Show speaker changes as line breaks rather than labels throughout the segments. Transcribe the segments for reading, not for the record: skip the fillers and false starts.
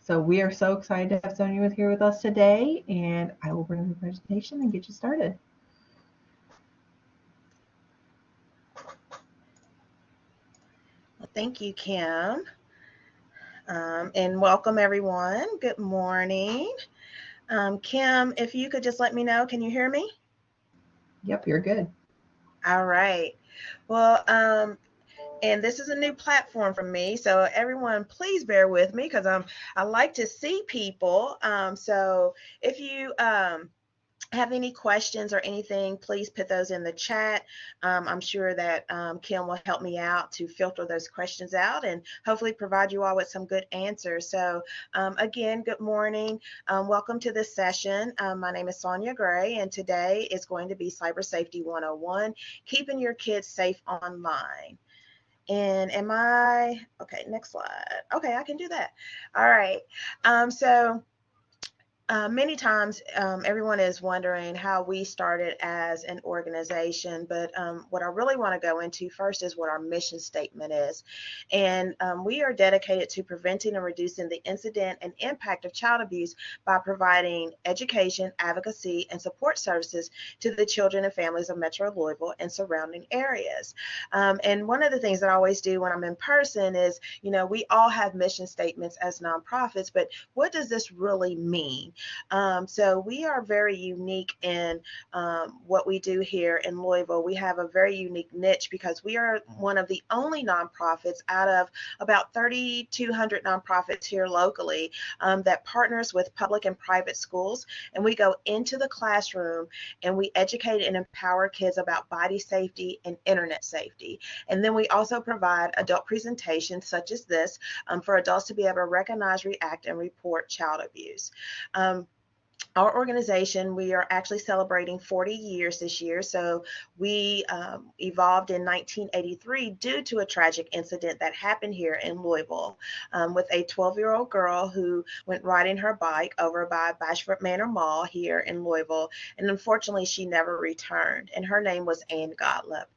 So we are so excited to have Sonja here with us today, and I will bring the presentation and get you started.
Well, thank you, Kim, and welcome everyone. Good morning. Kim, if you could just let me know, can you hear me?
Yep, you're good.
All right. Well, and this is a new platform for me, so everyone, please bear with me because I like to see people. So if you have any questions or anything, please put those in the chat. I'm sure that Kim will help me out to filter those questions out and hopefully provide you all with some good answers. So again, good morning. Welcome to this session. My name is Sonja Grey, and today is going to be CyberSafety 101, keeping your kids safe online. And okay, next slide. Okay, I can do that. All right. Many times, everyone is wondering how we started as an organization, but what I really want to go into first is what our mission statement is. And we are dedicated to preventing and reducing the incident and impact of child abuse by providing education, advocacy, and support services to the children and families of Metro Louisville and surrounding areas. And one of the things that I always do when I'm in person is, we all have mission statements as nonprofits, but what does this really mean? So we are very unique in what we do here in Louisville. We have a very unique niche because we are one of the only nonprofits out of about 3,200 nonprofits here locally that partners with public and private schools. And we go into the classroom and we educate and empower kids about body safety and internet safety. And then we also provide adult presentations such as this for adults to be able to recognize, react, and report child abuse. Our organization, we are actually celebrating 40 years this year. So we evolved in 1983 due to a tragic incident that happened here in Louisville with a 12-year-old girl who went riding her bike over by Bashford Manor Mall here in Louisville. And unfortunately, she never returned. And her name was Ann Gottlieb.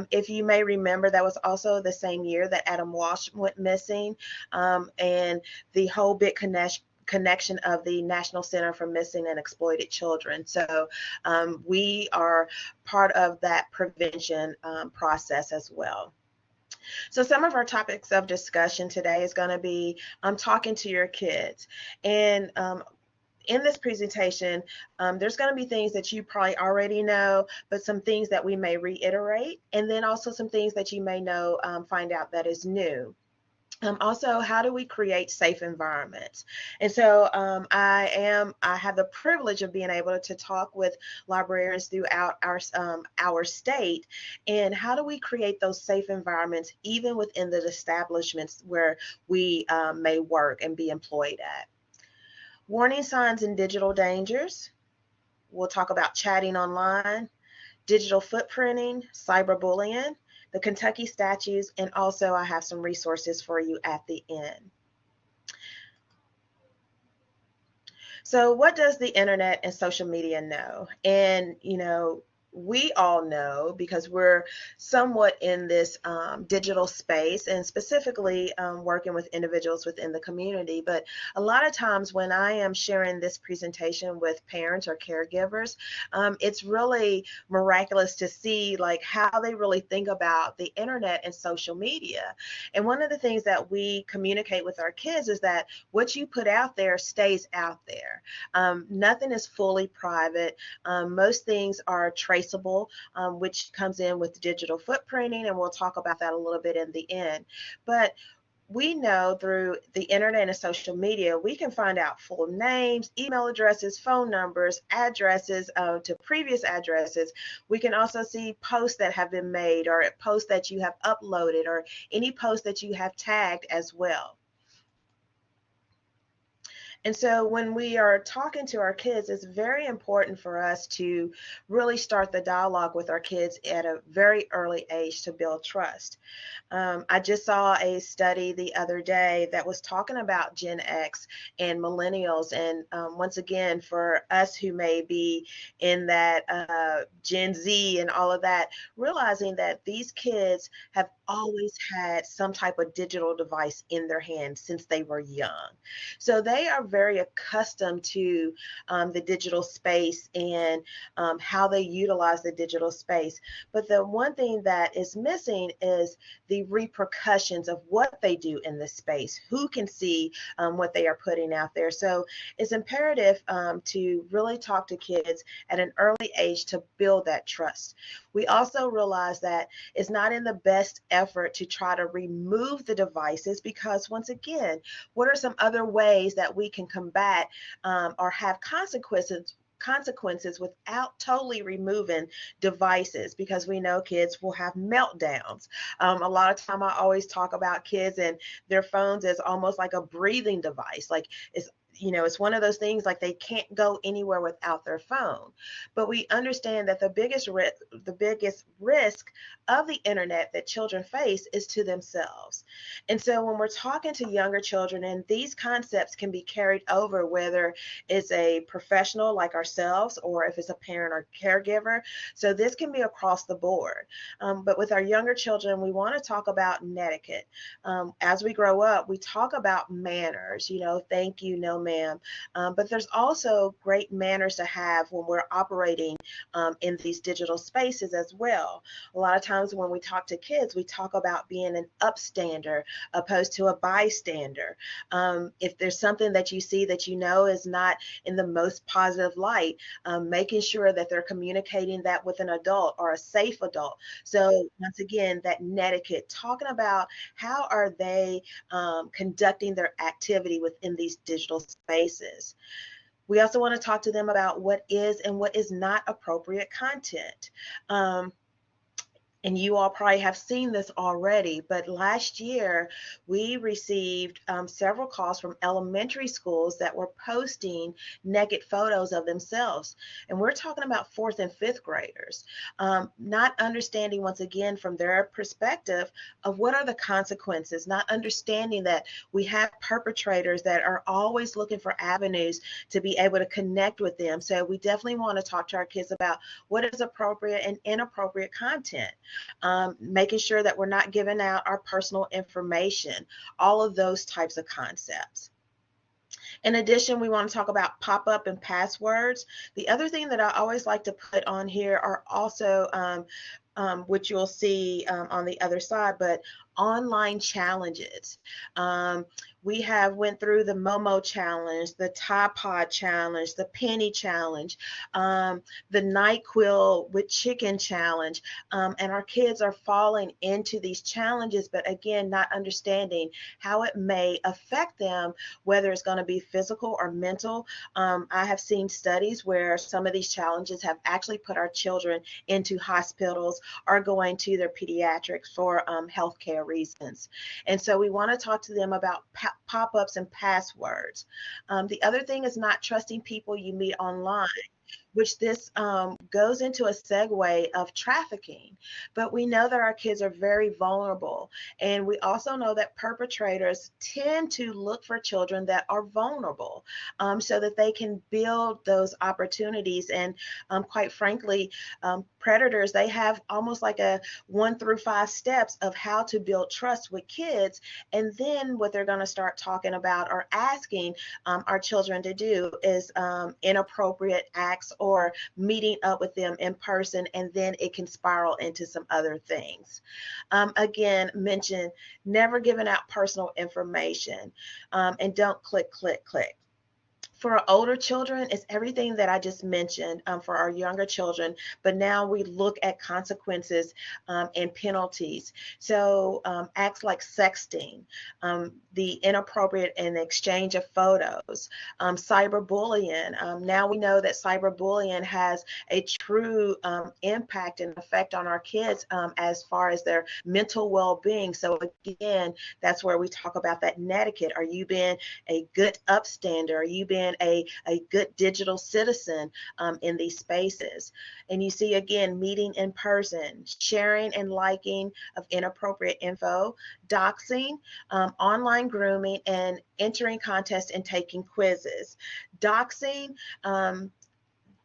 If you may remember, that was also the same year that Adam Walsh went missing. And the whole big connection of the National Center for Missing and Exploited Children. So we are part of that prevention process as well. So some of our topics of discussion today is going to be talking to your kids. And in this presentation, there's going to be things that you probably already know, but some things that we may reiterate, and then also some things that you may know, find out that is new. Also, how do we create safe environments? And so I have the privilege of being able to talk with librarians throughout our state. And how do we create those safe environments even within the establishments where we may work and be employed at? Warning signs and digital dangers. We'll talk about chatting online, digital footprinting, cyberbullying, the Kentucky Statues, and also I have some resources for you at the end. So what does the internet and social media know? And, we all know because we're somewhat in this digital space and specifically working with individuals within the community. But a lot of times when I am sharing this presentation with parents or caregivers, it's really miraculous to see like how they really think about the internet and social media. And one of the things that we communicate with our kids is that what you put out there stays out there. Nothing is fully private. Most things are traceable, which comes in with digital footprinting, and we'll talk about that a little bit in the end. But we know through the internet and social media, we can find out full names, email addresses, phone numbers, addresses to previous addresses. We can also see posts that have been made or posts that you have uploaded or any posts that you have tagged as well. And so when we are talking to our kids, it's very important for us to really start the dialogue with our kids at a very early age to build trust. I just saw a study the other day that was talking about Gen X and millennials. And once again, for us who may be in that Gen Z and all of that, realizing that these kids have always had some type of digital device in their hand since they were young. So they are very accustomed to the digital space and how they utilize the digital space. But the one thing that is missing is the repercussions of what they do in this space, who can see what they are putting out there. So it's imperative to really talk to kids at an early age to build that trust. We also realize that it's not in the best effort to try to remove the devices, because once again, what are some other ways that we can combat or have consequences without totally removing devices, because we know kids will have meltdowns. A lot of time I always talk about kids and their phones as almost like a breathing device. Like it's one of those things, like they can't go anywhere without their phone. But we understand that the biggest risk of the internet that children face is to themselves. And so when we're talking to younger children, and these concepts can be carried over, whether it's a professional like ourselves or if it's a parent or caregiver. So this can be across the board. But with our younger children, we want to talk about netiquette. As we grow up, we talk about manners, thank you, no ma'am. But there's also great manners to have when we're operating in these digital spaces as well. A lot of times when we talk to kids, we talk about being an upstander opposed to a bystander. If there's something that you see that is not in the most positive light, making sure that they're communicating that with an adult or a safe adult. So once again, that netiquette, talking about how are they conducting their activity within these digital spaces. We also want to talk to them about what is and what is not appropriate content. And you all probably have seen this already, but last year we received several calls from elementary schools that were posting naked photos of themselves. And we're talking about fourth and fifth graders, not understanding, once again, from their perspective of what are the consequences, not understanding that we have perpetrators that are always looking for avenues to be able to connect with them. So we definitely want to talk to our kids about what is appropriate and inappropriate content. Making sure that we're not giving out our personal information, all of those types of concepts. In addition, we want to talk about pop-up and passwords. The other thing that I always like to put on here are also which you'll see on the other side, but online challenges. We have went through the Momo challenge, the Tide Pod challenge, the Penny challenge, the NyQuil with chicken challenge, and our kids are falling into these challenges, but again, not understanding how it may affect them, whether it's going to be physical or mental. I have seen studies where some of these challenges have actually put our children into hospitals or going to their pediatrics for healthcare reasons. And so we want to talk to them about pop-ups and passwords. The other thing is not trusting people you meet online, which this goes into a segue of trafficking. But we know that our kids are very vulnerable. And we also know that perpetrators tend to look for children that are vulnerable so that they can build those opportunities. And quite frankly, predators, they have almost like a 1 through 5 steps of how to build trust with kids. And then what they're going to start talking about or asking our children to do is inappropriate acts or meeting up with them in person, and then it can spiral into some other things. Again, mention never giving out personal information, and don't click, click, click. For our older children, it's everything that I just mentioned for our younger children, but now we look at consequences and penalties. So acts like sexting, the inappropriate and exchange of photos, cyberbullying. Now we know that cyberbullying has a true impact and effect on our kids as far as their mental well-being. So again, that's where we talk about that netiquette. Are you being a good upstander? Are you being a good digital citizen in these spaces? And you see, again, meeting in person, sharing and liking of inappropriate info, doxing, online grooming, and entering contests and taking quizzes. Doxing,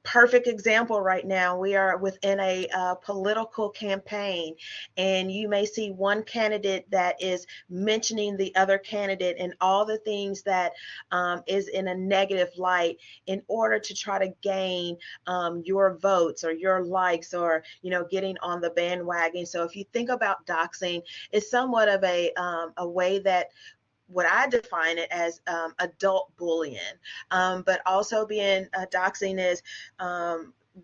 perfect example right now, we are within a political campaign, and you may see one candidate that is mentioning the other candidate and all the things that is in a negative light in order to try to gain your votes or your likes, or getting on the bandwagon. So if you think about doxing, it's somewhat of a way that what I define it as adult bullying, but also being doxing is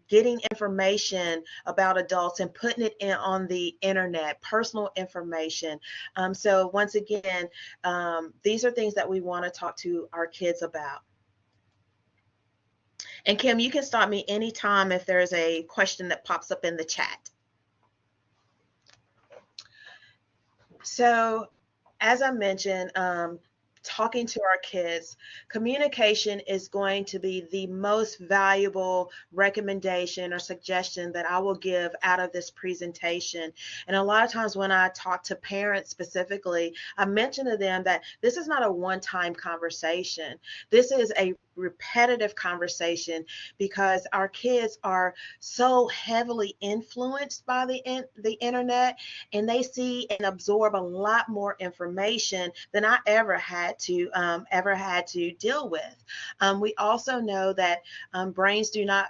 getting information about adults and putting it on the internet, personal information. So once again, these are things that we want to talk to our kids about. And Kim, you can stop me anytime if there's a question that pops up in the chat. So as I mentioned, talking to our kids, communication is going to be the most valuable recommendation or suggestion that I will give out of this presentation. And a lot of times when I talk to parents specifically, I mention to them that this is not a one-time conversation. This is a repetitive conversation, because our kids are so heavily influenced by the internet, and they see and absorb a lot more information than I ever had to deal with. We also know that brains do not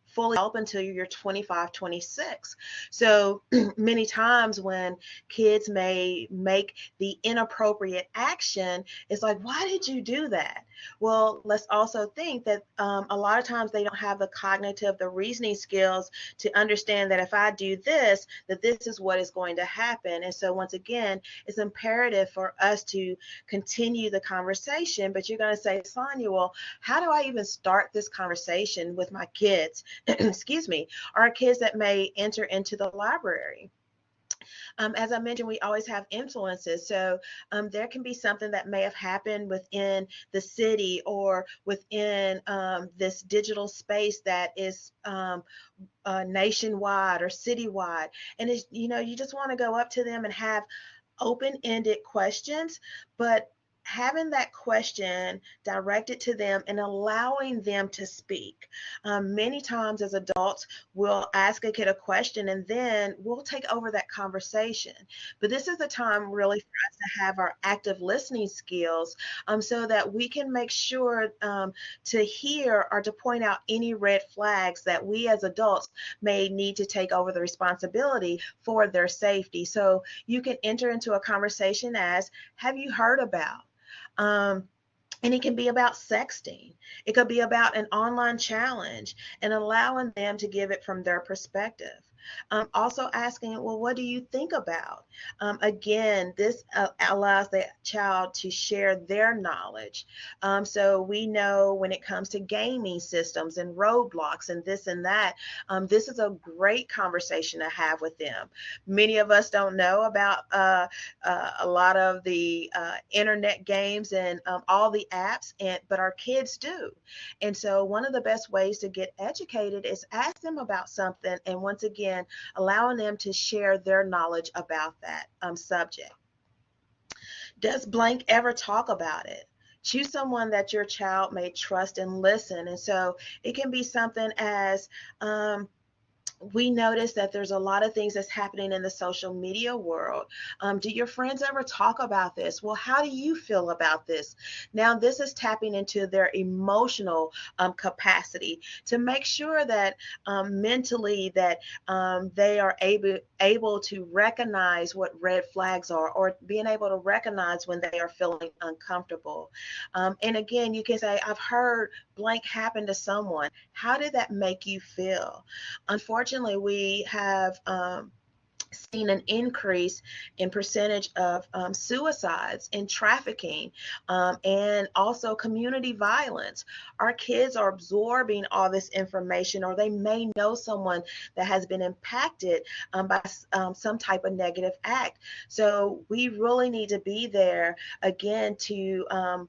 fully develop until you're 25, 26. So many times when kids may make the inappropriate action, it's like, why did you do that? Well, let's also think that a lot of times they don't have the cognitive, the reasoning skills to understand that if I do this, that this is what is going to happen. And so once again, it's imperative for us to continue the conversation. But you're going to say, Sonja, well, how do I even start this conversation with my kids? Excuse me, or kids that may enter into the library. As I mentioned, we always have influences. So there can be something that may have happened within the city or within this digital space that is nationwide or citywide. And it's, you just want to go up to them and have open-ended questions, but having that question directed to them and allowing them to speak. Many times as adults, we'll ask a kid a question and then we'll take over that conversation. But this is the time really for us to have our active listening skills, so that we can make sure to hear or to point out any red flags that we as adults may need to take over the responsibility for their safety. So you can enter into a conversation as, have you heard about? And it can be about sexting. It could be about an online challenge, and allowing them to give it from their perspective. Also asking, well, what do you think about? Again, this allows the child to share their knowledge. So we know when it comes to gaming systems and roadblocks and this and that, this is a great conversation to have with them. Many of us don't know about a lot of the internet games and all the apps, but our kids do. And so one of the best ways to get educated is ask them about something, and once again, allowing them to share their knowledge about that subject. Does blank ever talk about it? Choose someone that your child may trust and listen. And so it can be something as, we notice that there's a lot of things that's happening in the social media world. Do your friends ever talk about this? Well, how do you feel about this? Now, this is tapping into their emotional capacity to make sure that mentally that they are able to recognize what red flags are, or being able to recognize when they are feeling uncomfortable. And again, you can say, I've heard blank happen to someone. How did that make you feel? Unfortunately, we have seen an increase in percentage of suicides and trafficking, and also community violence. Our kids are absorbing all this information, or they may know someone that has been impacted by some type of negative act. So we really need to be there again to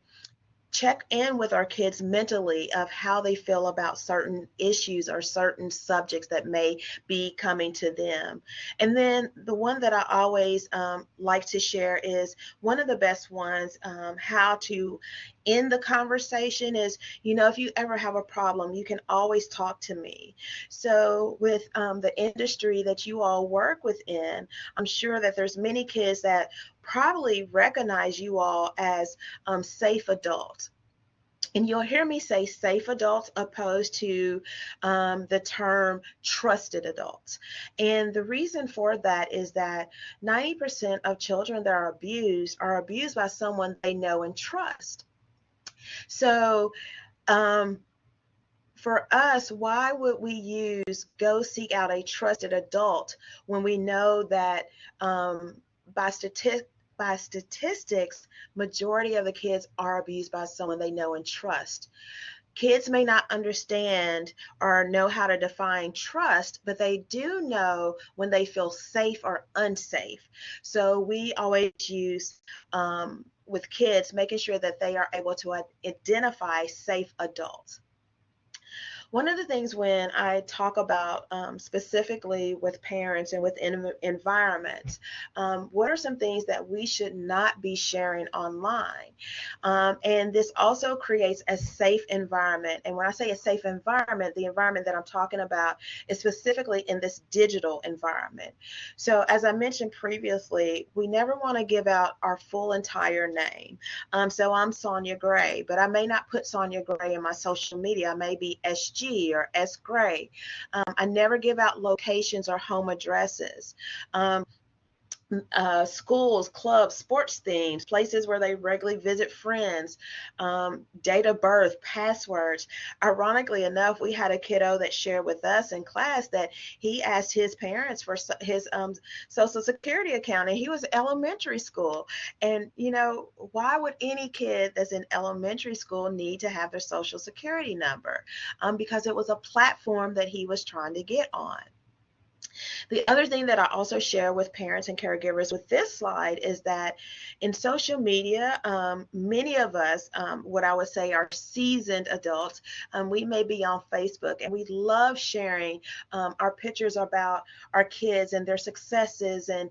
check in with our kids mentally of how they feel about certain issues or certain subjects that may be coming to them. And then the one that I always like to share is one of the best ones, how to in the conversation is, you know, if you ever have a problem, you can always talk to me. So with the industry that you all work within, I'm sure that there's many kids that probably recognize you all as safe adults. And you'll hear me say safe adults opposed to the term trusted adults. And the reason for that is that 90% of children that are abused by someone they know and trust. So, for us, why would we use go seek out a trusted adult when we know that by statistics, majority of the kids are abused by someone they know and trust. Kids may not understand or know how to define trust, but they do know when they feel safe or unsafe. So we always use with kids, making sure that they are able to identify safe adults. One of the things when I talk about specifically with parents and within environments, what are some things that we should not be sharing online? And this also creates a safe environment. And when I say a safe environment, the environment that I'm talking about is specifically in this digital environment. So as I mentioned previously, we never want to give out our full entire name. So I'm Sonja Grey, but I may not put Sonja Grey in my social media. I may be SG or S Gray. I never give out locations or home addresses. Schools, clubs, sports themes, places where they regularly visit friends, date of birth, passwords. Ironically enough, we had a kiddo that shared with us in class that he asked his parents for his social security account, and he was elementary school. And, you know, why would any kid that's in elementary school need to have their social security number? Because it was a platform that he was trying to get on. The other thing that I also share with parents and caregivers with this slide is that in social media, many of us, what I would say are seasoned adults, we may be on Facebook and we love sharing our pictures about our kids and their successes and,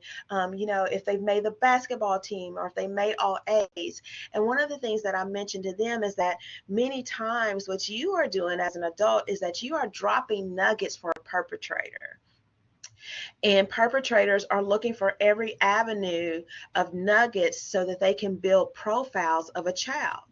you know, if they've made the basketball team or if they made all A's. And one of the things that I mentioned to them is that many times what you are doing as an adult is that you are dropping nuggets for a perpetrator. And perpetrators are looking for every avenue of nuggets so that they can build profiles of a child.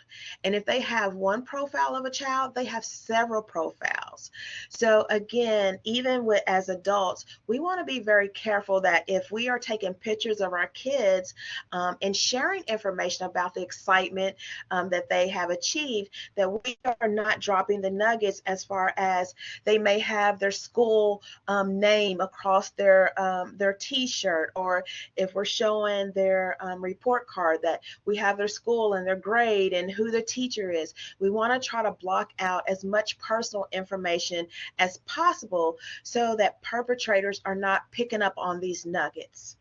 And if they have one profile of a child, they have several profiles. So again, even with as adults, we want to be very careful that if we are taking pictures of our kids and sharing information about the excitement that they have achieved, that we are not dropping the nuggets as far as they may have their school name across their T-shirt, or if we're showing their report card that we have their school and their grade and who the teacher is. We want to try to block out as much personal information as possible so that perpetrators are not picking up on these nuggets.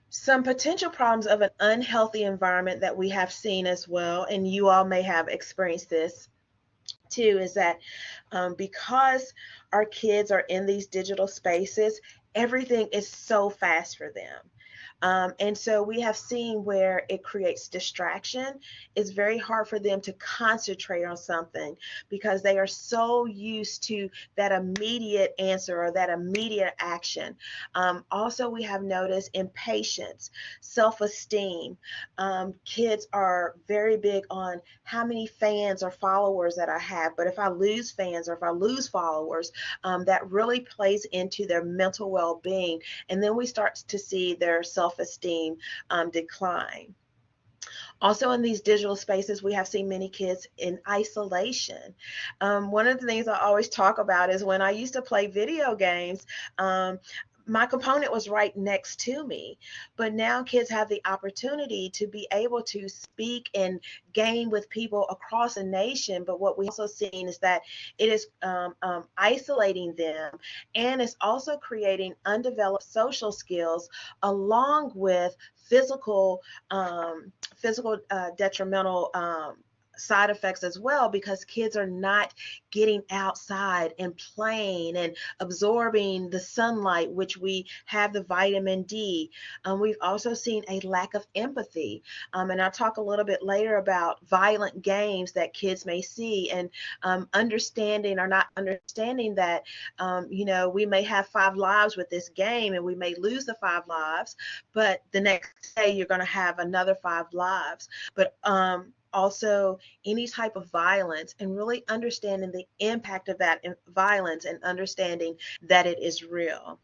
Some potential problems of an unhealthy environment that we have seen as well, and you all may have experienced this too, is that because our kids are in these digital spaces, everything is so fast for them. And so we have seen where it creates distraction. It's very hard for them to concentrate on something because they are so used to that immediate answer or that immediate action. Also, we have noticed impatience, self-esteem. Kids are very big on how many fans or followers that I have, but if I lose fans or if I lose followers, that really plays into their mental well-being. And then we start to see their self-esteem decline. Also in these digital spaces, we have seen many kids in isolation. One of the things I always talk about is when I used to play video games, my component was right next to me, but now kids have the opportunity to be able to speak and game with people across a nation. But what we also seen is that it is isolating them, and it's also creating undeveloped social skills along with physical detrimental side effects as well, because kids are not getting outside and playing and absorbing the sunlight, which we have the vitamin D. We've also seen a lack of empathy. And I'll talk a little bit later about violent games that kids may see, and understanding or not understanding that, we may have 5 lives with this game and we may lose the 5 lives, but the next day you're going to have another 5 lives. But also any type of violence, and really understanding the impact of that violence and understanding that it is real.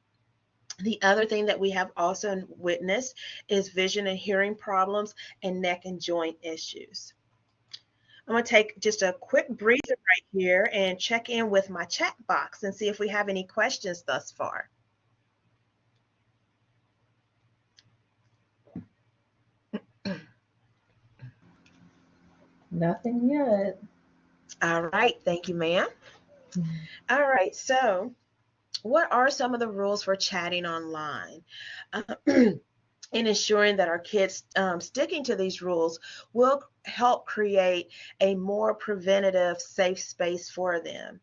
The other thing that we have also witnessed is vision and hearing problems and neck and joint issues. I'm going to take just a quick breather right here and check in with my chat box and see if we have any questions thus far.
Nothing yet.
All right, thank you, ma'am. All right, so what are some of the rules for chatting online? And ensuring that our kids sticking to these rules will help create a more preventative, safe space for them.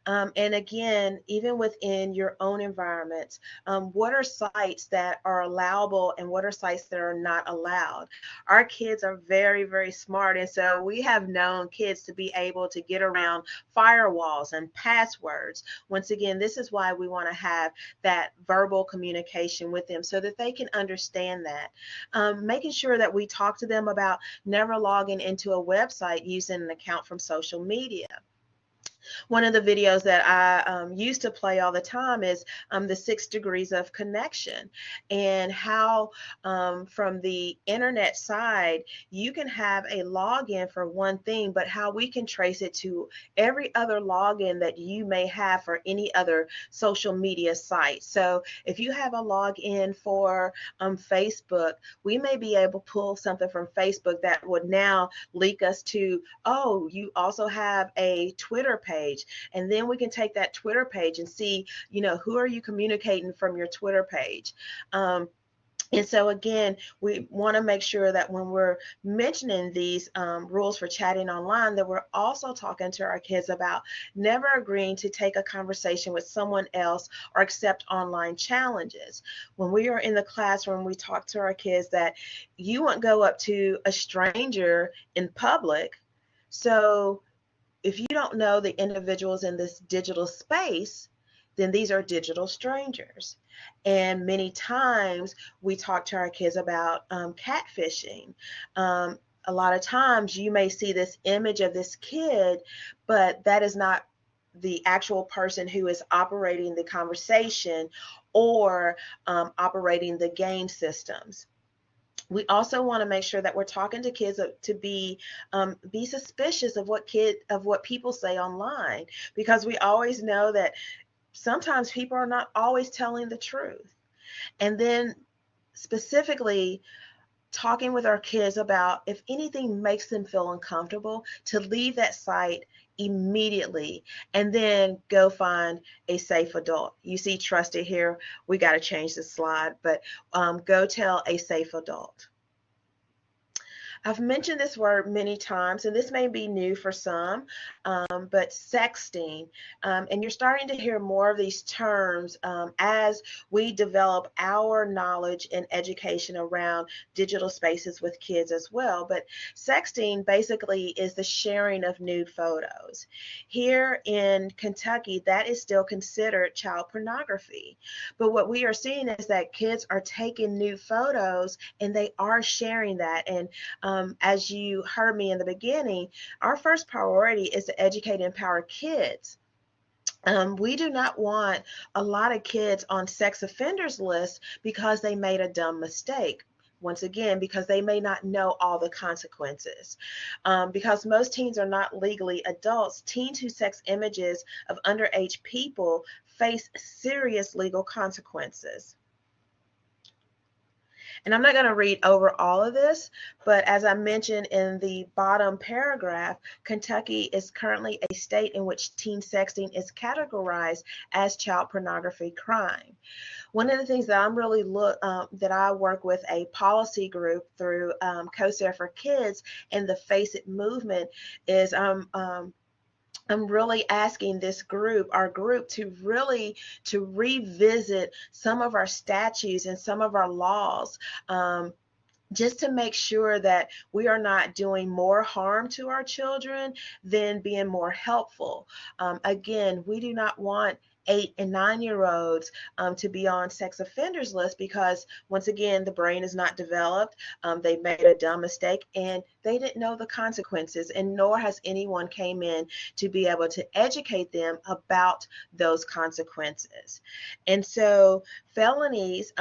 And again, even within your own environments, what are sites that are allowable and what are sites that are not allowed? Our kids are very, very smart. And so we have known kids to be able to get around firewalls and passwords. Once again, this is why we want to have that verbal communication with them so that they can understand that. Making sure that we talk to them about never logging into a website using an account from social media. One of the videos that I used to play all the time is the 6 degrees of connection, and how from the internet side, you can have a login for one thing, but how we can trace it to every other login that you may have for any other social media site. So if you have a login for Facebook, we may be able to pull something from Facebook that would now leak us to, oh, you also have a Twitter page. And then we can take that Twitter page and see, who are you communicating from your Twitter page? And so again, we want to make sure that when we're mentioning these rules for chatting online, that we're also talking to our kids about never agreeing to take a conversation with someone else or accept online challenges. When we are in the classroom, we talk to our kids that you won't go up to a stranger in public. So if you don't know the individuals in this digital space, then these are digital strangers. And many times we talk to our kids about catfishing. A lot of times you may see this image of this kid, but that is not the actual person who is operating the conversation or operating the game systems. We also want to make sure that we're talking to kids to be suspicious of what people say online, because we always know that sometimes people are not always telling the truth. And then specifically talking with our kids about, if anything makes them feel uncomfortable, to leave that site immediately and then go find a safe adult. You see trusted here. We got to change the slide, but go tell a safe adult. I've mentioned this word many times, and this may be new for some, but sexting. And you're starting to hear more of these terms as we develop our knowledge and education around digital spaces with kids as well. But sexting basically is the sharing of nude photos. Here in Kentucky, that is still considered child pornography. But what we are seeing is that kids are taking nude photos and they are sharing that. And as you heard me in the beginning, our first priority is to educate and empower kids. We do not want a lot of kids on sex offenders lists because they made a dumb mistake. Once again, because they may not know all the consequences. Because most teens are not legally adults, teens who sex images of underage people face serious legal consequences. And I'm not going to read over all of this, but as I mentioned in the bottom paragraph, Kentucky is currently a state in which teen sexting is categorized as child pornography crime. One of the things that I'm really that I work with a policy group through CoSAR for Kids and the Face It movement is I'm really asking this group, our group, to really to revisit some of our statutes and some of our laws. Just to make sure that we are not doing more harm to our children than being more helpful. Again, we do not want 8 and 9-year-olds to be on sex offenders list because once again the brain is not developed. They made a dumb mistake and they didn't know the consequences, and nor has anyone came in to be able to educate them about those consequences. And so felonies,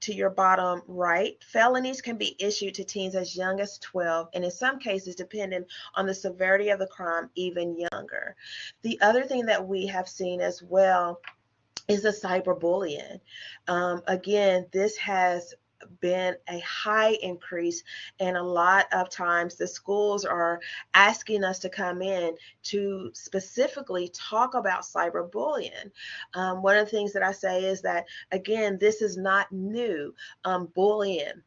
to your bottom right, felonies can be issued to teens as young as 12, and in some cases, depending on the severity of the crime, even younger. The other thing that we have seen as well is the cyberbullying. Again, this has been a high increase, and a lot of times the schools are asking us to come in to specifically talk about cyberbullying. One of the things that I say is that, again, this is not new, bullying.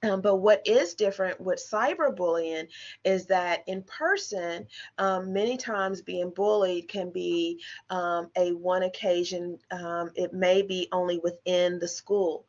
But what is different with cyberbullying is that in person, many times being bullied can be a one occasion. It may be only within the school.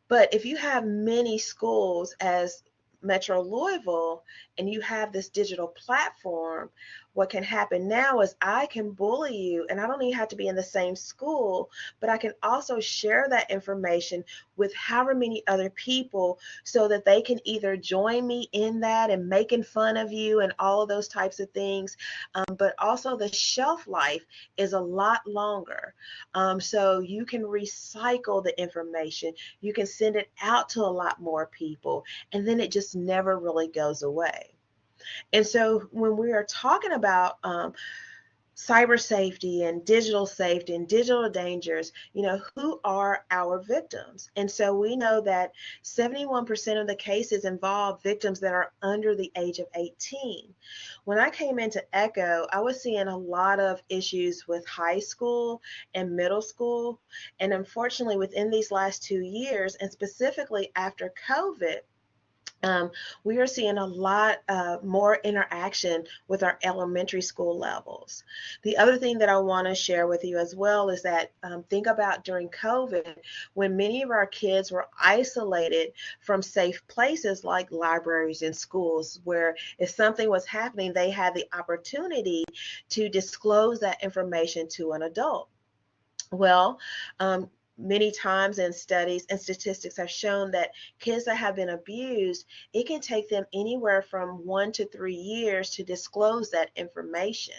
But if you have many schools as Metro Louisville and you have this digital platform, what can happen now is I can bully you, and I don't even have to be in the same school, but I can also share that information with however many other people so that they can either join me in that and making fun of you and all of those types of things. But also the shelf life is a lot longer. So you can recycle the information. You can send it out to a lot more people, and then it just never really goes away. And so when we are talking about cyber safety and digital dangers, who are our victims? And so we know that 71% of the cases involve victims that are under the age of 18. When I came into ECHO, I was seeing a lot of issues with high school and middle school. And unfortunately, within these last 2 years, and specifically after COVID, we are seeing a lot more interaction with our elementary school levels. The other thing that I want to share with you as well is that think about during COVID when many of our kids were isolated from safe places like libraries and schools, where if something was happening, they had the opportunity to disclose that information to an adult. Well, many times in studies and statistics have shown that kids that have been abused, it can take them anywhere from 1 to 3 years to disclose that information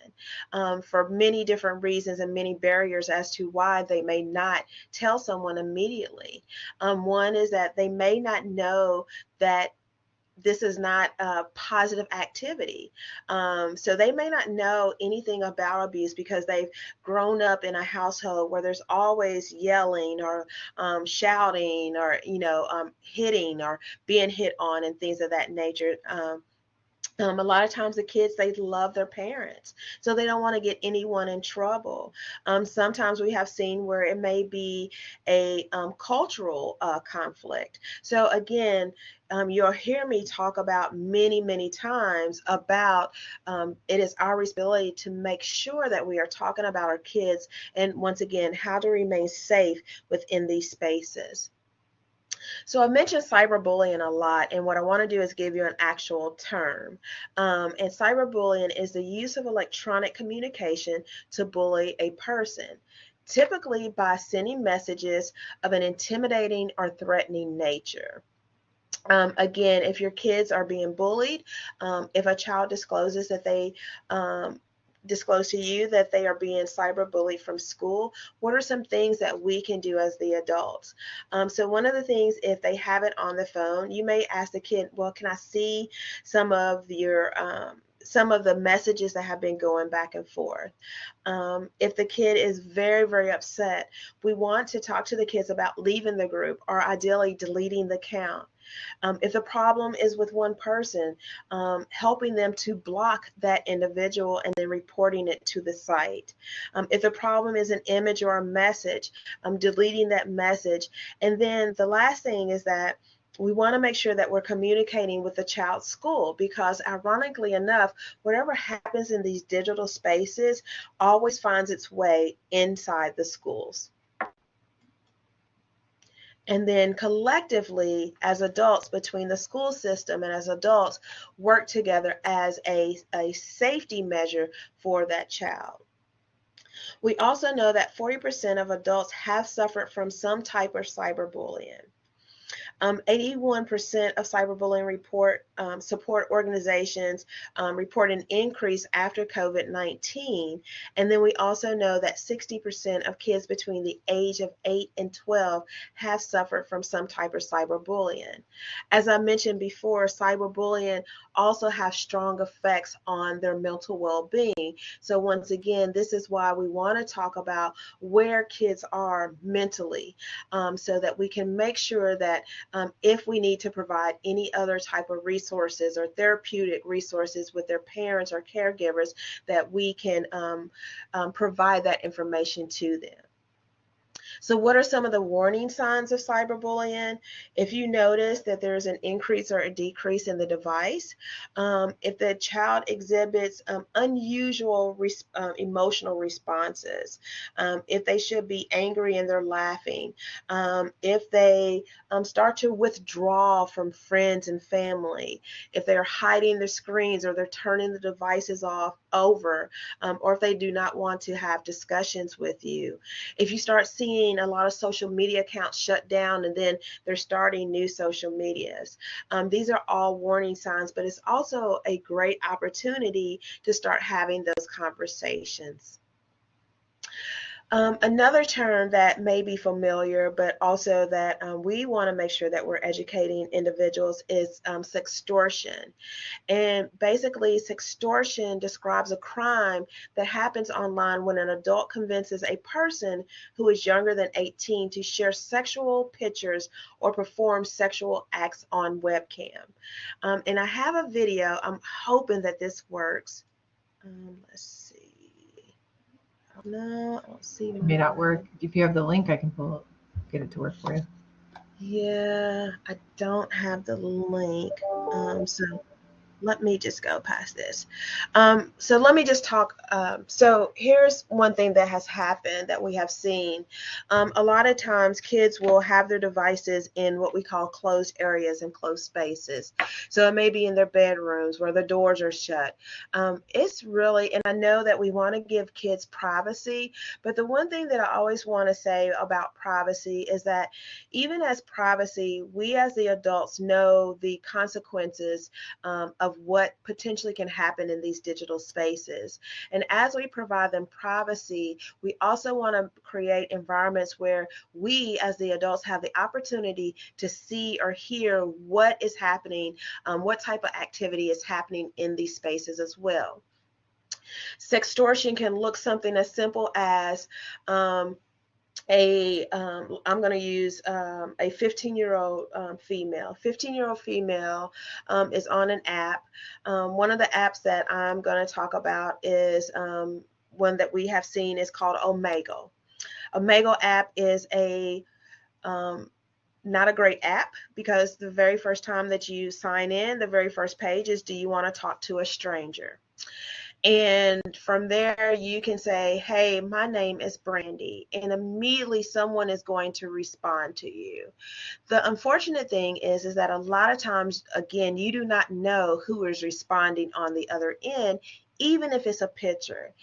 for many different reasons and many barriers as to why they may not tell someone immediately. One is that they may not know that this is not a positive activity. So they may not know anything about abuse because they've grown up in a household where there's always yelling or shouting or, hitting or being hit on and things of that nature. A lot of times the kids, they love their parents, so they don't want to get anyone in trouble. Sometimes we have seen where it may be a cultural conflict. So again, you'll hear me talk about many, many times about it is our responsibility to make sure that we are talking about our kids and once again, how to remain safe within these spaces. So I mentioned cyberbullying a lot, and what I want to do is give you an actual term. And cyberbullying is the use of electronic communication to bully a person, typically by sending messages of an intimidating or threatening nature. Again, if your kids are being bullied, if a child discloses that they disclose to you that they are being cyberbullied from school, what are some things that we can do as the adults? So one of the things, if they have it on the phone, you may ask the kid, well, can I see some of your some of the messages that have been going back and forth. If the kid is very, very upset, we want to talk to the kids about leaving the group or ideally deleting the account. If the problem is with one person, helping them to block that individual and then reporting it to the site. If the problem is an image or a message, deleting that message. And then the last thing is that we want to make sure that we're communicating with the child's school, because ironically enough, whatever happens in these digital spaces always finds its way inside the schools. And then collectively, as adults, between the school system and as adults, work together as a safety measure for that child. We also know that 40% of adults have suffered from some type of cyberbullying. 81% of cyberbullying support organizations report an increase after COVID-19. And then we also know that 60% of kids between the age of 8 and 12 have suffered from some type of cyberbullying. As I mentioned before, cyberbullying also has strong effects on their mental well-being. So once again, this is why we want to talk about where kids are mentally, so that we can make sure that if we need to provide any other type of resources or therapeutic resources with their parents or caregivers, that we can provide that information to them. So what are some of the warning signs of cyberbullying? If you notice that there's an increase or a decrease in the device, if the child exhibits unusual emotional responses, if they should be angry and they're laughing, if they start to withdraw from friends and family, if they're hiding their screens or they're turning the devices off over, or if they do not want to have discussions with you. If you start seeing a lot of social media accounts shut down and then they're starting new social medias. These are all warning signs, but it's also a great opportunity to start having those conversations. Another term that may be familiar, but also that we want to make sure that we're educating individuals is sextortion. And basically, sextortion describes a crime that happens online when an adult convinces a person who is younger than 18 to share sexual pictures or perform sexual acts on webcam. And I have a video. I'm hoping that this works. Let's see. No, I don't see.
It may not work. If you have the link, I can get it to work for you.
Yeah, I don't have the link. So let me just go past this. So let me just talk. So here's one thing that has happened that we have seen. A lot of times kids will have their devices in what we call closed areas and closed spaces. So it may be in their bedrooms where the doors are shut. It's really, and I know that we want to give kids privacy, but the one thing that I always want to say about privacy is that even as privacy, we as the adults know the consequences of what potentially can happen in these digital spaces. And as we provide them privacy, we also want to create environments where we as the adults have the opportunity to see or hear what is happening, what type of activity is happening in these spaces as well. Sextortion can look something as simple as I'm going to use a 15-year-old female. 15-year-old female is on an app. One of the apps that I'm going to talk about is one that we have seen is called Omegle. Omegle app is not a great app, because the very first time that you sign in, the very first page is, do you want to talk to a stranger? And from there, you can say, hey, my name is Brandy, and immediately someone is going to respond to you. The unfortunate thing is that a lot of times, again, you do not know who is responding on the other end, even if it's a picture.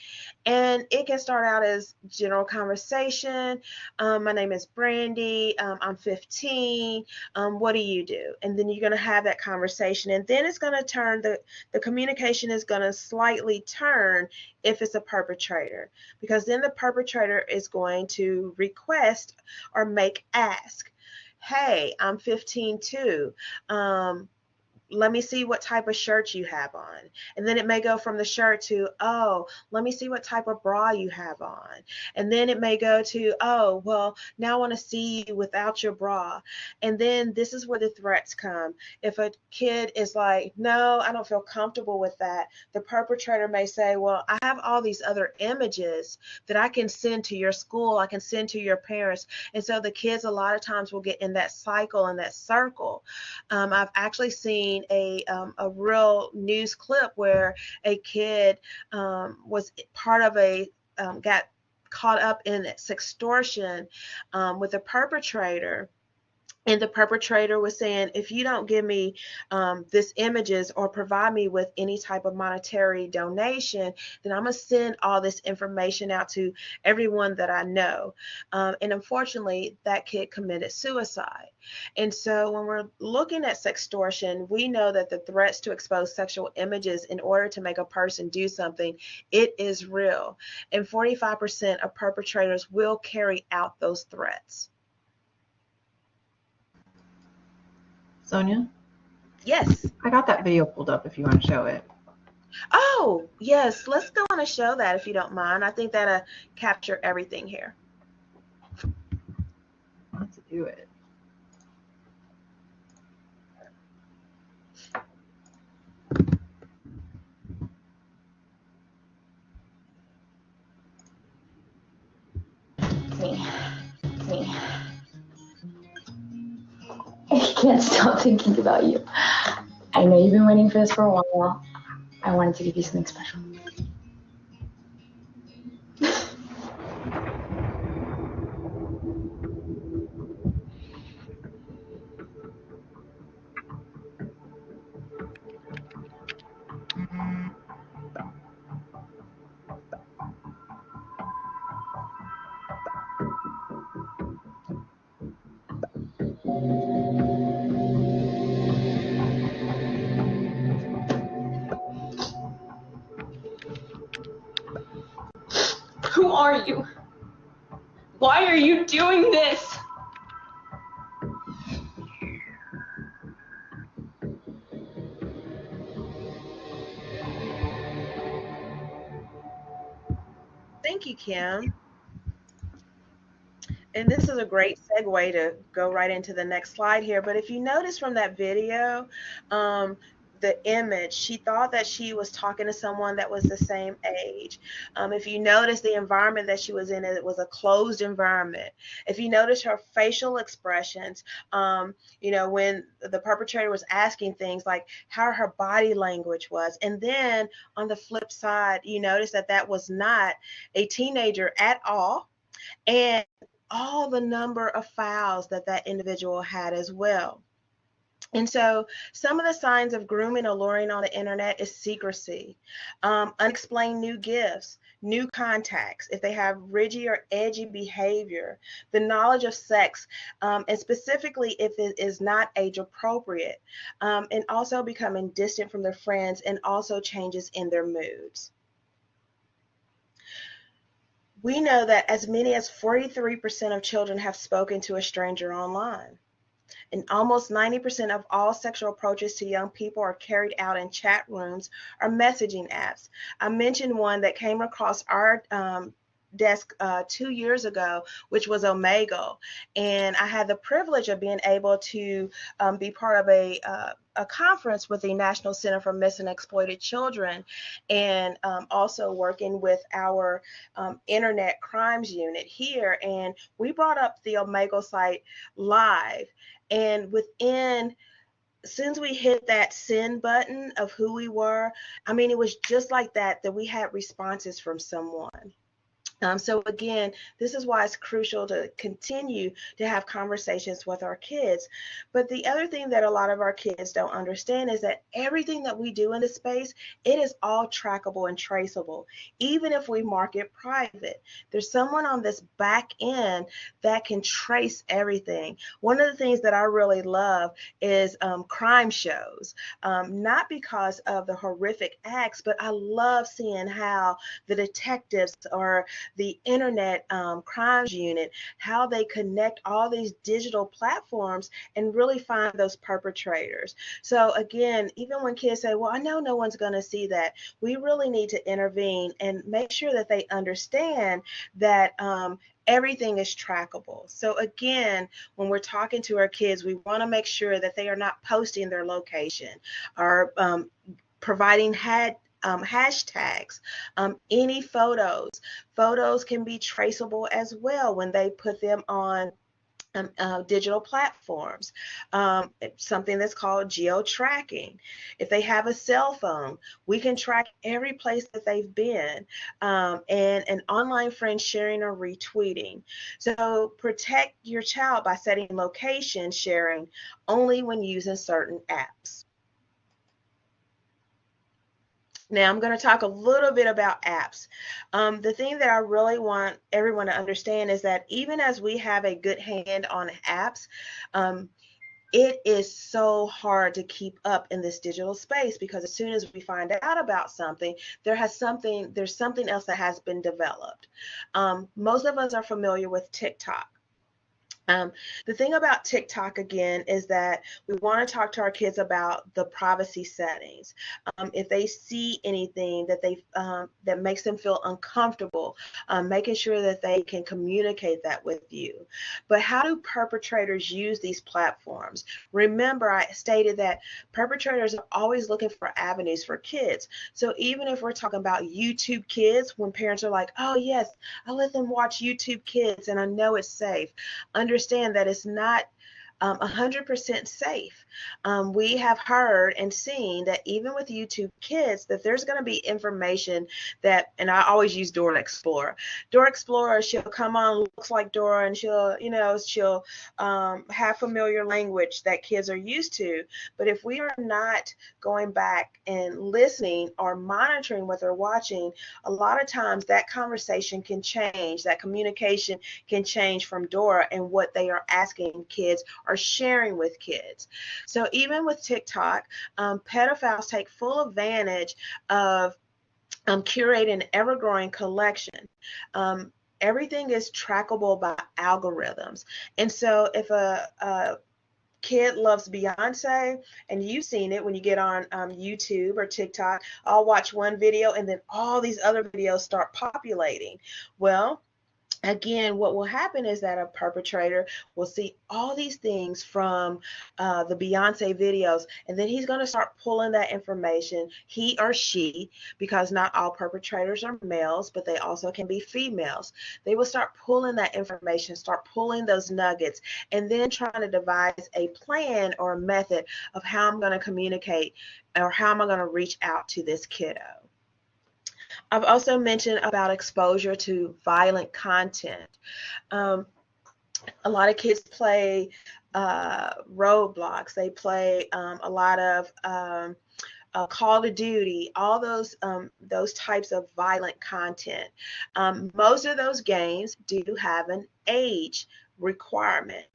And it can start out as general conversation. My name is Brandy. I'm 15. What do you do? And then you're going to have that conversation. And then it's going to turn, the communication is going to slightly turn if it's a perpetrator, because then the perpetrator is going to request or ask, hey, I'm 15 too. let me see what type of shirt you have on. And then it may go from the shirt to, oh, let me see what type of bra you have on. And then it may go to, oh, well, now I want to see you without your bra. And then this is where the threats come. If a kid is like, no, I don't feel comfortable with that, the perpetrator may say, well, I have all these other images that I can send to your school, I can send to your parents. And so the kids a lot of times will get in that cycle and that circle. I've actually seen a real news clip where a kid was part of got caught up in sextortion with a perpetrator. And the perpetrator was saying, if you don't give me this images or provide me with any type of monetary donation, then I'm going to send all this information out to everyone that I know. And unfortunately, that kid committed suicide. And so when we're looking at sextortion, we know that the threats to expose sexual images in order to make a person do something, it is real. And 45% of perpetrators will carry out those threats.
Sonja?
Yes.
I got that video pulled up if you want to show it.
Oh, yes. Let's go on and show that if you don't mind. I think that'll capture everything here.
Let's do it.
Me. I can't stop thinking about you. I know you've been waiting for this for a while. I wanted to give you something special. Who are you? Why are you doing this?
Thank you, Kim. And this is a great segue to go right into the next slide here. But if you notice from that video, the image, she thought that she was talking to someone that was the same age. If you notice the environment that she was in, it was a closed environment. If you notice her facial expressions, you know, when the perpetrator was asking things like how her body language was. And then on the flip side, you notice that that was not a teenager at all. And all the number of files that that individual had as well. And so some of the signs of grooming or luring on the internet is secrecy, unexplained new gifts, new contacts, if they have rigid or edgy behavior, the knowledge of sex, and specifically if it is not age appropriate, and also becoming distant from their friends, and also changes in their moods. We know that as many as 43% of children have spoken to a stranger online. And almost 90% of all sexual approaches to young people are carried out in chat rooms or messaging apps. I mentioned one that came across our desk 2 years ago, which was Omegle. And I had the privilege of being able to be part of a conference with the National Center for Missing and Exploited Children, and also working with our internet crimes unit here. And we brought up the Omegle site live. And since we hit that send button of who we were, I mean, it was just like that we had responses from someone. So again, this is why it's crucial to continue to have conversations with our kids. But the other thing that a lot of our kids don't understand is that everything that we do in this space, it is all trackable and traceable, even if we mark it private. There's someone on this back end that can trace everything. One of the things that I really love is crime shows, not because of the horrific acts, but I love seeing how the detectives or the Internet Crimes Unit, how they connect all these digital platforms and really find those perpetrators. So again, even when kids say, well, I know no one's going to see that, we really need to intervene and make sure that they understand that everything is trackable. So again, when we're talking to our kids, we want to make sure that they are not posting their location or providing hashtags, any photos. Photos can be traceable as well when they put them on digital platforms, something that's called geo-tracking. If they have a cell phone, we can track every place that they've been, and an online friend sharing or retweeting. So protect your child by setting location sharing only when using certain apps. Now I'm going to talk a little bit about apps. The thing that I really want everyone to understand is that even as we have a good hand on apps, it is so hard to keep up in this digital space, because as soon as we find out about something, there's something else that has been developed. Most of us are familiar with TikTok. The thing about TikTok, again, is that we want to talk to our kids about the privacy settings. If they see anything that makes them feel uncomfortable, making sure that they can communicate that with you. But how do perpetrators use these platforms? Remember, I stated that perpetrators are always looking for avenues for kids. So even if we're talking about YouTube Kids, when parents are like, oh yes, I let them watch YouTube Kids and I know it's safe, understand that it's not 100% safe. We have heard and seen that even with YouTube Kids, that there's going to be information that, and I always use Dora Explorer. Dora Explorer, she'll come on, looks like Dora, and she'll have familiar language that kids are used to. But if we are not going back and listening or monitoring what they're watching, a lot of times that conversation can change, that communication can change from Dora and what they are asking kids or sharing with kids. So even with TikTok, pedophiles take full advantage of curating an ever-growing collection. Everything is trackable by algorithms. And so if a kid loves Beyonce, and you've seen it when you get on YouTube or TikTok, I'll watch one video and then all these other videos start populating. Well, again, what will happen is that a perpetrator will see all these things from the Beyonce videos, and then he's going to start pulling that information, he or she, because not all perpetrators are males, but they also can be females. They will start pulling that information, start pulling those nuggets, and then trying to devise a plan or a method of how I'm going to communicate or how am I going to reach out to this kiddo. I've also mentioned about exposure to violent content. A lot of kids play Roblox. They play a lot of Call of Duty, all those types of violent content. Most of those games do have an age requirement.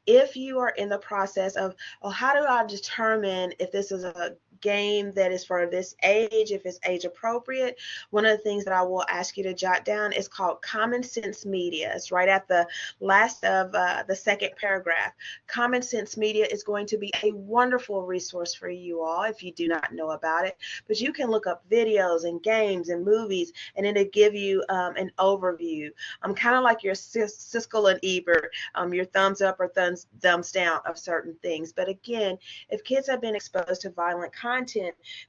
If you are in the process of, oh, how do I determine if this is a game that is for this age, if it's age appropriate, one of the things that I will ask you to jot down is called Common Sense Media. It's right at the last of the second paragraph. Common Sense Media is going to be a wonderful resource for you all if you do not know about it, but you can look up videos and games and movies, and it'll give you an overview. Kind of like your Siskel and Ebert, your thumbs up or thumbs down of certain things. But again, if kids have been exposed to violent content,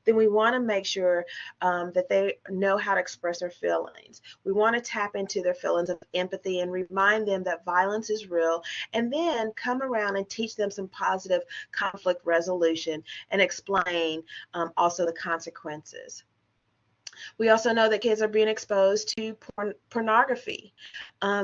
then we want to make sure that they know how to express their feelings. We want to tap into their feelings of empathy and remind them that violence is real, and then come around and teach them some positive conflict resolution and explain also the consequences. We also know that kids are being exposed to pornography.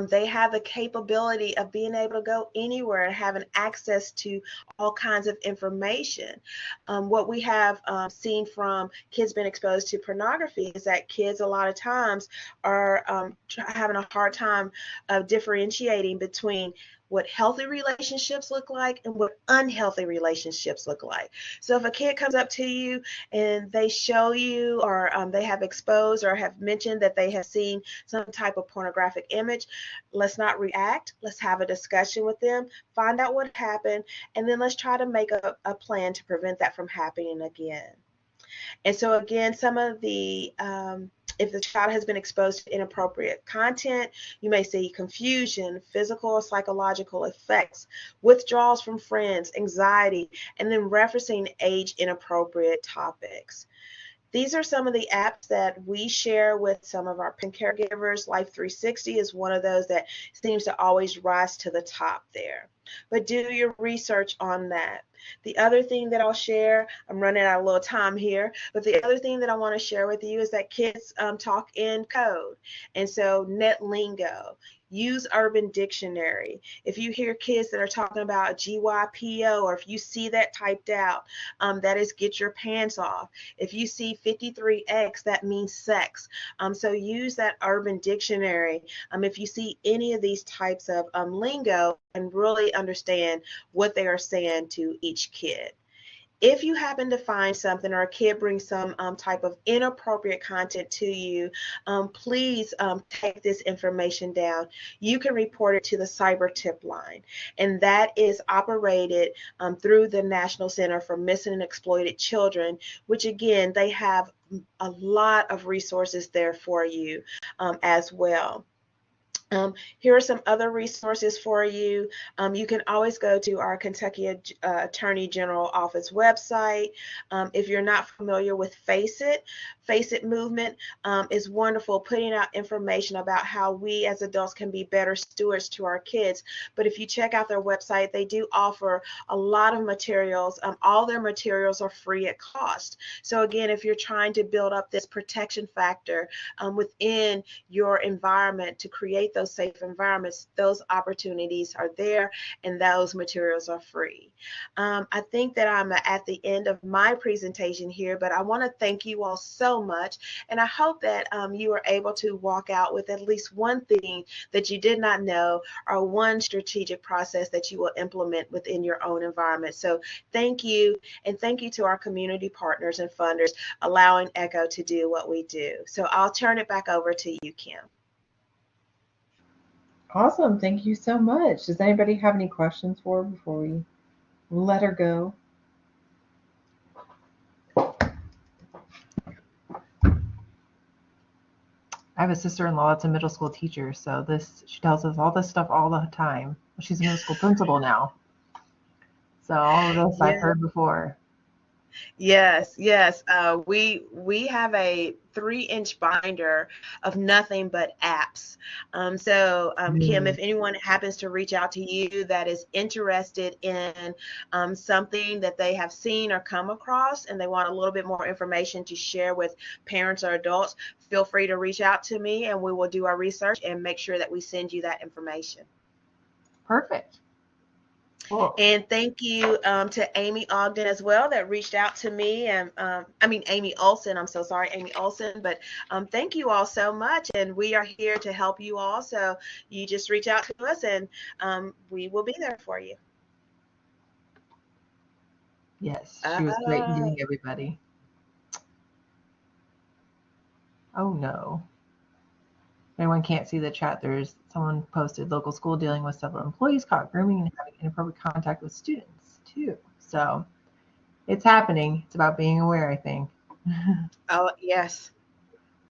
They have the capability of being able to go anywhere and having access to all kinds of information. What we have seen from kids being exposed to pornography is that kids a lot of times are having a hard time of differentiating between what healthy relationships look like and what unhealthy relationships look like. So if a kid comes up to you and they show you, or they have exposed or have mentioned that they have seen some type of pornographic image, let's not react. Let's have a discussion with them, find out what happened, and then let's try to make a plan to prevent that from happening again. And so again, some of the if the child has been exposed to inappropriate content, you may see confusion, physical or psychological effects, withdrawals from friends, anxiety, and then referencing age inappropriate topics. These are some of the apps that we share with some of our parent caregivers. Life 360 is one of those that seems to always rise to the top there. But do your research on that. The other thing that I'll share, I'm running out of a little time here, but the other thing that I want to share with you is that kids talk in code. And so net lingo. Use Urban Dictionary. If you hear kids that are talking about GYPO, or if you see that typed out, that is get your pants off. If you see 53X, that means sex. So use that Urban Dictionary. If you see any of these types of lingo, and really understand what they are saying to each kid. If you happen to find something, or a kid brings some type of inappropriate content to you, please take this information down. You can report it to the cyber tip line, and that is operated through the National Center for Missing and Exploited Children, which again, they have a lot of resources there for you as well. Here are some other resources for you. You can always go to our Kentucky Attorney General Office website. If you're not familiar with Face It movement is wonderful, putting out information about how we as adults can be better stewards to our kids. But if you check out their website, they do offer a lot of materials. All their materials are free at cost. So again, if you're trying to build up this protection factor within your environment to create those safe environments, those opportunities are there, and those materials are free. I think that I'm at the end of my presentation here, but I want to thank you all so much, and I hope that you are able to walk out with at least one thing that you did not know, or one strategic process that you will implement within your own environment. So thank you, and thank you to our community partners and funders allowing ECHO to do what we do. So I'll turn it back over to you, Kim.
Awesome. Thank you so much. Does anybody have any questions for her before we let her go? I have a sister-in-law that's a middle school teacher, so she tells us all this stuff all the time. She's a middle school principal now. So all of this I've heard before.
Yes. We have a 3-inch binder of nothing but apps. Kim, if anyone happens to reach out to you that is interested in something that they have seen or come across, and they want a little bit more information to share with parents or adults, feel free to reach out to me, and we will do our research and make sure that we send you that information.
Perfect. Cool.
And thank you to Amy Ogden as well that reached out to me, and Amy Olson, I'm so sorry, Amy Olson, but thank you all so much, and we are here to help you all, so you just reach out to us, and we will be there for you.
Yes, she was great in getting everybody. Oh no. If anyone can't see the chat, there's someone posted local school dealing with several employees caught grooming and having inappropriate contact with students too. So it's happening. It's about being aware, I think.
Oh, yes.